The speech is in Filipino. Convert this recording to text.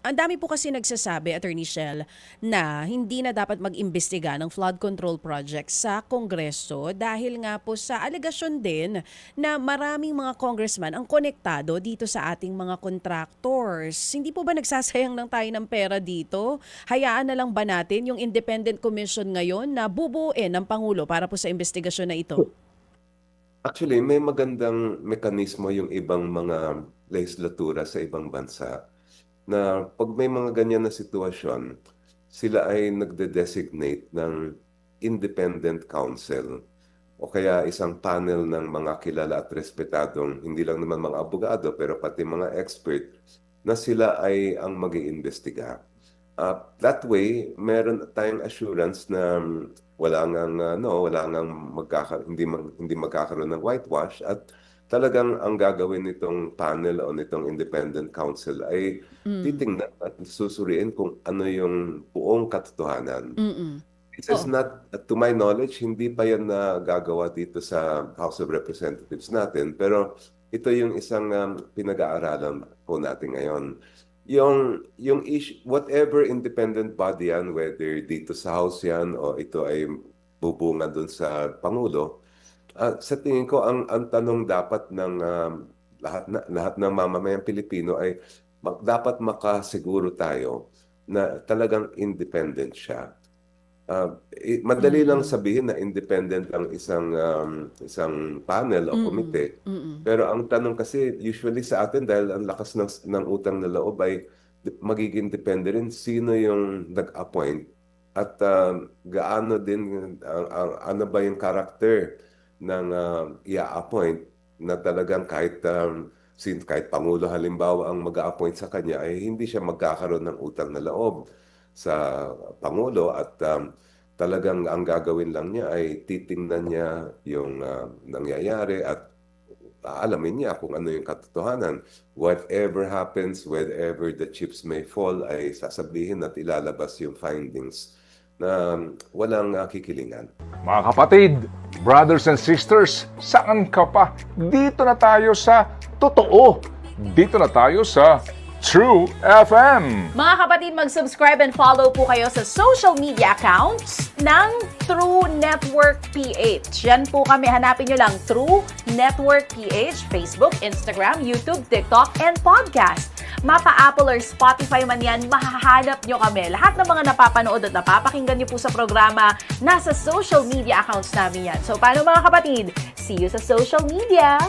ang dami po kasi nagsasabi, Attorney Shell, na hindi na dapat mag-imbestiga ng flood control project sa Kongreso dahil nga po sa alegasyon din na maraming mga congressman ang konektado dito sa ating mga contractors. Hindi po ba nagsasayang lang tayo ng pera dito? Hayaan na lang ba natin yung Independent Commission ngayon na bubuin ng Pangulo para po sa investigasyon na ito? Actually, may magandang mekanismo yung ibang mga legislatura sa ibang bansa na pag may mga ganyan na sitwasyon, sila ay nagde-designate ng independent counsel o kaya isang panel ng mga kilala at respetadong, hindi lang naman mga abogado, pero pati mga expert na sila ay ang mag-iimbestiga. That way, meron tayong assurance na hindi magkakaroon ng whitewash at talagang ang gagawin nitong panel o nitong independent counsel ay titingnan at susuriin kung ano yung buong katotohanan. Mm-mm. This is not, to my knowledge, hindi pa yan nagagawa dito sa House of Representatives natin, pero ito yung isang pinag-aaralan po natin ngayon. Yung issue, whatever independent body yan, whether dito sa House yan o ito ay bubungan dun sa Pangulo, sa tingin ko ang tanong dapat ng lahat ng mamamayang Pilipino ay dapat makasiguro tayo na talagang independent siya. Madali lang sabihin na independent ang isang panel o komite. Pero ang tanong kasi usually sa atin dahil ang lakas ng utang na loob ay magiging depende rin sino yung nag-appoint at gaano din ano ba yung character ng i-appoint na talagang kahit Pangulo halimbawa ang mag-appoint sa kanya ay hindi siya magkakaroon ng utang na loob sa Pangulo at talagang ang gagawin lang niya ay titingnan niya yung nangyayari at alamin niya kung ano yung katotohanan. Whatever happens, wherever the chips may fall, ay sasabihin at ilalabas yung findings na walang kikilingan. Mga kapatid, brothers and sisters, saan ka pa? Dito na tayo sa totoo. Dito na tayo sa True FM. Mga kapatid, mag-subscribe and follow po kayo sa social media accounts ng True Network PH. Yan po kami, hanapin nyo lang True Network PH, Facebook, Instagram, YouTube, TikTok, and podcast. Mapa Apple or Spotify man yan, mahahanap nyo kami. Lahat ng mga napapanood at napapakinggan nyo po sa programa, nasa social media accounts namin yan. So paano mga kapatid? See you sa social media!